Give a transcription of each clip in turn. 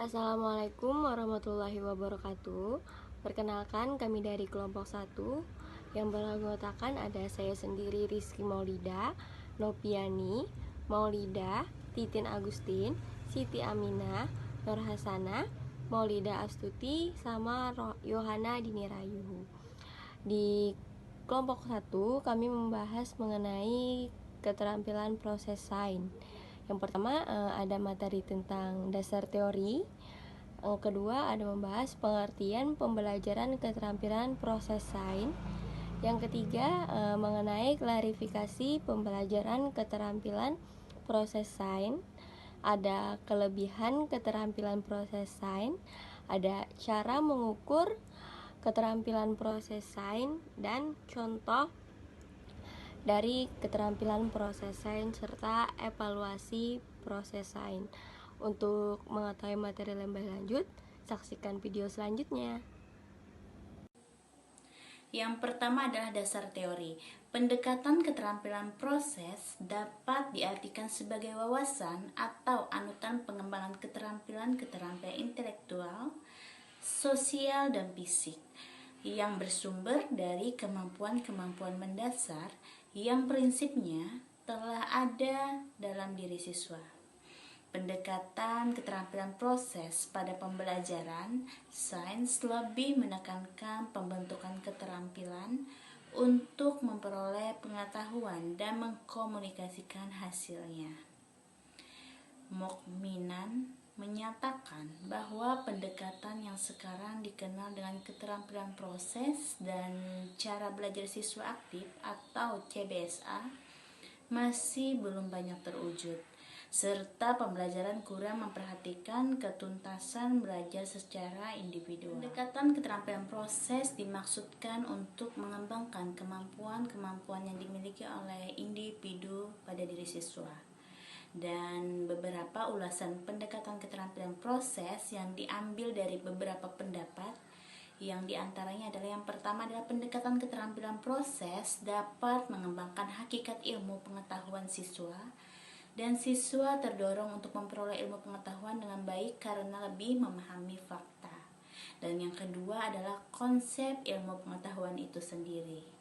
Assalamualaikum warahmatullahi wabarakatuh. Perkenalkan, kami dari kelompok 1 yang beranggotakan ada saya sendiri, Rizky Maulida, Nopiani, Maulida, Titin Agustin, Siti Aminah, Nur Hasana, Maulida Astuti, sama Yohana Dinirayu. Di kelompok 1 kami membahas mengenai keterampilan proses sains. Yang pertama ada materi tentang dasar teori. Yang kedua ada membahas pengertian pembelajaran keterampilan proses sains. Yang ketiga mengenai klarifikasi pembelajaran keterampilan proses sains. Ada kelebihan keterampilan proses sains, ada cara mengukur keterampilan proses sains, dan contoh dari keterampilan proses sains serta evaluasi proses sains. Untuk mengetahui materi lebih lanjut, saksikan video selanjutnya. Yang pertama adalah dasar teori. Pendekatan keterampilan proses dapat diartikan sebagai wawasan atau anutan pengembangan keterampilan intelektual, sosial, dan fisik yang bersumber dari kemampuan-kemampuan mendasar yang prinsipnya telah ada dalam diri siswa. Pendekatan keterampilan proses pada pembelajaran sains lebih menekankan pembentukan keterampilan untuk memperoleh pengetahuan dan mengkomunikasikan hasilnya. Mokminan menyatakan bahwa pendekatan yang sekarang dikenal dengan keterampilan proses dan cara belajar siswa aktif atau CBSA masih belum banyak terwujud, serta pembelajaran kurang memperhatikan ketuntasan belajar secara individual. Pendekatan keterampilan proses dimaksudkan untuk mengembangkan kemampuan-kemampuan yang dimiliki oleh individu pada diri siswa. Dan beberapa ulasan pendekatan keterampilan proses yang diambil dari beberapa pendapat, yang diantaranya adalah yang pertama adalah pendekatan keterampilan proses dapat mengembangkan hakikat ilmu pengetahuan siswa, dan siswa terdorong untuk memperoleh ilmu pengetahuan dengan baik karena lebih memahami fakta. Dan yang kedua adalah konsep ilmu pengetahuan itu sendiri.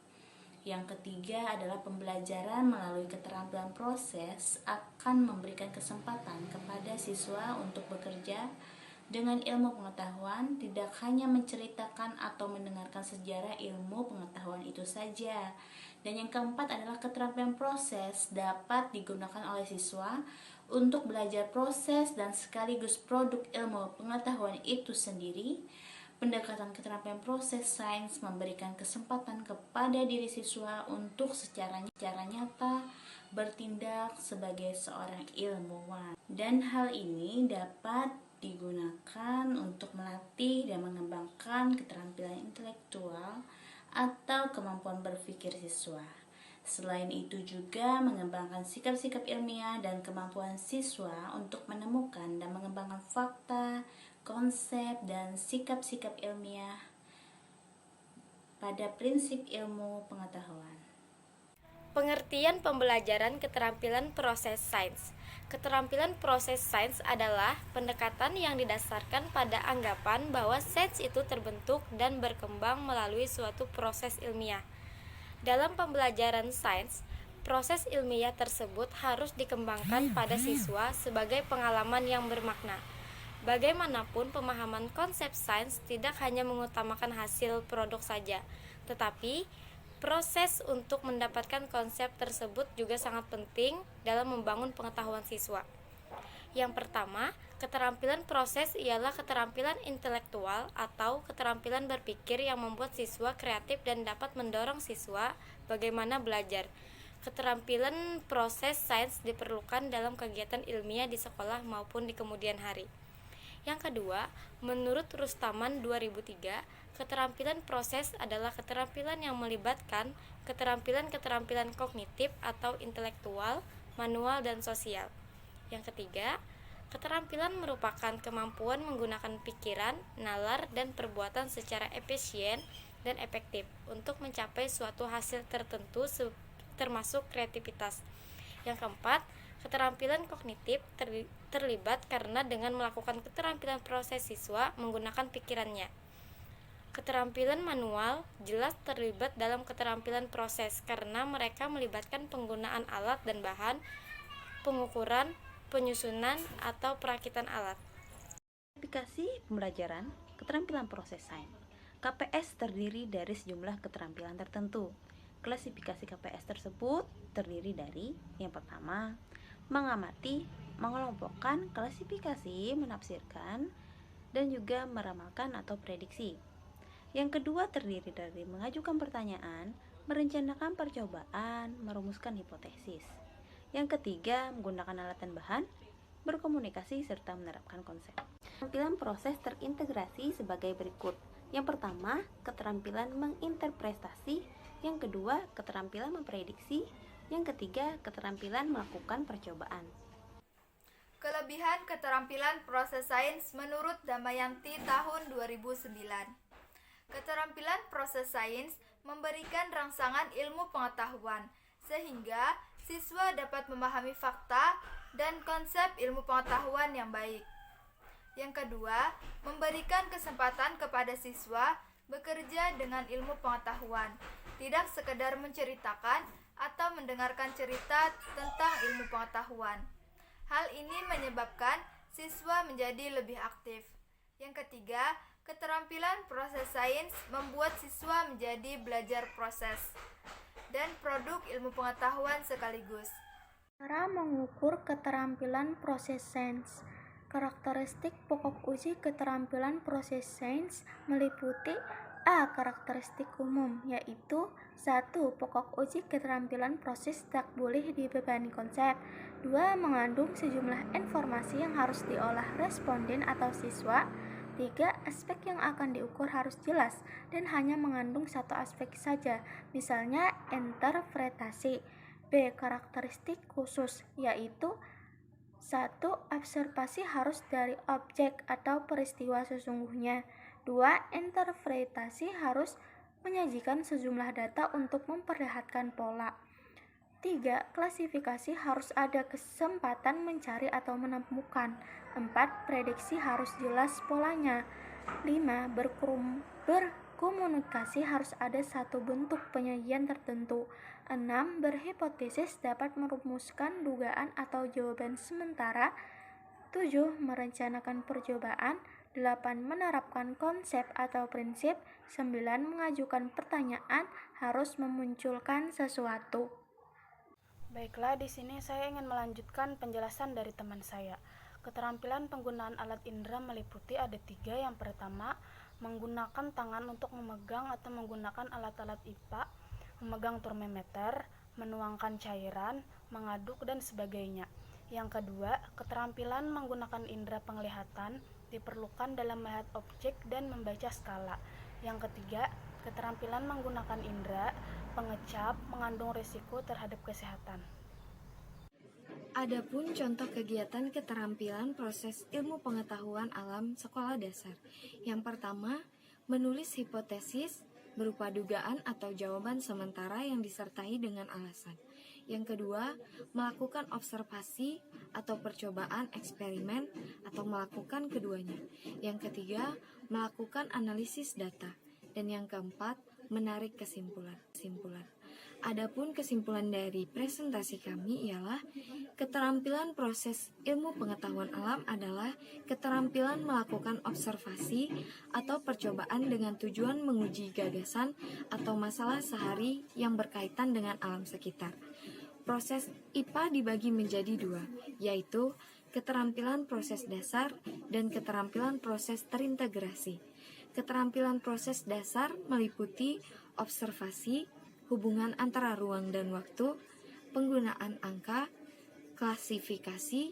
Yang ketiga adalah pembelajaran melalui keterampilan proses akan memberikan kesempatan kepada siswa untuk bekerja dengan ilmu pengetahuan, tidak hanya menceritakan atau mendengarkan sejarah ilmu pengetahuan itu saja. Dan yang keempat adalah keterampilan proses dapat digunakan oleh siswa untuk belajar proses dan sekaligus produk ilmu pengetahuan itu sendiri. Pendekatan keterampilan proses sains memberikan kesempatan kepada diri siswa untuk secara nyata bertindak sebagai seorang ilmuwan. Dan hal ini dapat digunakan untuk melatih dan mengembangkan keterampilan intelektual atau kemampuan berpikir siswa. Selain itu juga mengembangkan sikap-sikap ilmiah dan kemampuan siswa untuk menemukan dan mengembangkan fakta, konsep, dan sikap-sikap ilmiah pada prinsip ilmu pengetahuan. Pengertian pembelajaran keterampilan proses sains. Keterampilan proses sains adalah pendekatan yang didasarkan pada anggapan bahwa sains itu terbentuk dan berkembang melalui suatu proses ilmiah. Dalam pembelajaran sains, proses ilmiah tersebut harus dikembangkan pada siswa sebagai pengalaman yang bermakna. Bagaimanapun, pemahaman konsep sains tidak hanya mengutamakan hasil produk saja, tetapi proses untuk mendapatkan konsep tersebut juga sangat penting dalam membangun pengetahuan siswa. Yang pertama, keterampilan proses ialah keterampilan intelektual atau keterampilan berpikir yang membuat siswa kreatif dan dapat mendorong siswa bagaimana belajar. Keterampilan proses sains diperlukan dalam kegiatan ilmiah di sekolah maupun di kemudian hari. Yang kedua, menurut Rustaman 2003, keterampilan proses adalah keterampilan yang melibatkan keterampilan-keterampilan kognitif atau intelektual, manual, dan sosial. Yang ketiga, keterampilan merupakan kemampuan menggunakan pikiran, nalar, dan perbuatan secara efisien dan efektif untuk mencapai suatu hasil tertentu termasuk kreativitas. Yang keempat, Keterampilan kognitif terlibat karena dengan melakukan keterampilan proses siswa menggunakan pikirannya. Keterampilan manual jelas terlibat dalam keterampilan proses karena mereka melibatkan penggunaan alat dan bahan, pengukuran, penyusunan, atau perakitan alat. Klasifikasi pembelajaran keterampilan proses sains. KPS terdiri dari sejumlah keterampilan tertentu. Klasifikasi KPS tersebut terdiri dari yang pertama, mengamati, mengelompokkan, klasifikasi, menafsirkan, dan juga meramalkan atau prediksi. Yang kedua terdiri dari mengajukan pertanyaan, merencanakan percobaan, merumuskan hipotesis. Yang ketiga, menggunakan alat dan bahan, berkomunikasi, serta menerapkan konsep. Keterampilan proses terintegrasi sebagai berikut. Yang pertama, keterampilan menginterpretasi. Yang kedua, keterampilan memprediksi. Yang ketiga, keterampilan melakukan percobaan. Kelebihan keterampilan proses sains menurut Damayanti tahun 2009. Keterampilan proses sains memberikan rangsangan ilmu pengetahuan, sehingga siswa dapat memahami fakta dan konsep ilmu pengetahuan yang baik. Yang kedua, memberikan kesempatan kepada siswa bekerja dengan ilmu pengetahuan, tidak sekedar menceritakan atau mendengarkan cerita tentang ilmu pengetahuan. Hal ini menyebabkan siswa menjadi lebih aktif. Yang ketiga, keterampilan proses sains membuat siswa menjadi belajar proses dan produk ilmu pengetahuan sekaligus. Cara mengukur keterampilan proses sains. Karakteristik pokok uji keterampilan proses sains meliputi A. Karakteristik umum, yaitu 1. Pokok uji keterampilan proses tak boleh dibebani konsep. 2. Mengandung sejumlah informasi yang harus diolah responden atau siswa. 3. Aspek yang akan diukur harus jelas dan hanya mengandung satu aspek saja, misalnya interpretasi. B. Karakteristik khusus, yaitu 1. Observasi harus dari objek atau peristiwa sesungguhnya. 2. Interpretasi harus menyajikan sejumlah data untuk memperlihatkan pola. 3. Klasifikasi harus ada kesempatan mencari atau menemukan. 4. Prediksi harus jelas polanya. 5. Berkomunikasi harus ada satu bentuk penyajian tertentu. 6. Berhipotesis dapat merumuskan dugaan atau jawaban sementara. 7. Merencanakan percobaan. 8. Menerapkan konsep atau prinsip. 9. Mengajukan pertanyaan, harus memunculkan sesuatu. Baiklah, di sini saya ingin melanjutkan penjelasan dari teman saya. Keterampilan penggunaan alat indera meliputi ada 3. Yang pertama, menggunakan tangan untuk memegang atau menggunakan alat-alat IPA, memegang termometer, menuangkan cairan, mengaduk, dan sebagainya. Yang kedua, keterampilan menggunakan indera penglihatan diperlukan dalam melihat objek dan membaca skala. Yang ketiga, keterampilan menggunakan indera pengecap mengandung risiko terhadap kesehatan. Adapun contoh kegiatan keterampilan proses ilmu pengetahuan alam sekolah dasar. Yang pertama, menulis hipotesis berupa dugaan atau jawaban sementara yang disertai dengan alasan. Yang kedua, melakukan observasi atau percobaan eksperimen atau melakukan keduanya. Yang ketiga, melakukan analisis data. Dan yang keempat, menarik kesimpulan. Adapun kesimpulan dari presentasi kami ialah keterampilan proses ilmu pengetahuan alam adalah keterampilan melakukan observasi atau percobaan dengan tujuan menguji gagasan atau masalah sehari yang berkaitan dengan alam sekitar. Proses IPA dibagi menjadi 2, yaitu keterampilan proses dasar dan keterampilan proses terintegrasi. Keterampilan proses dasar meliputi observasi, hubungan antara ruang dan waktu, penggunaan angka, klasifikasi,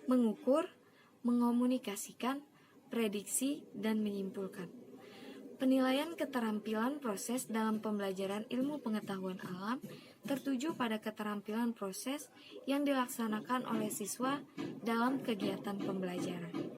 mengukur, mengomunikasikan, prediksi, dan menyimpulkan. Penilaian keterampilan proses dalam pembelajaran ilmu pengetahuan alam tertuju pada keterampilan proses yang dilaksanakan oleh siswa dalam kegiatan pembelajaran.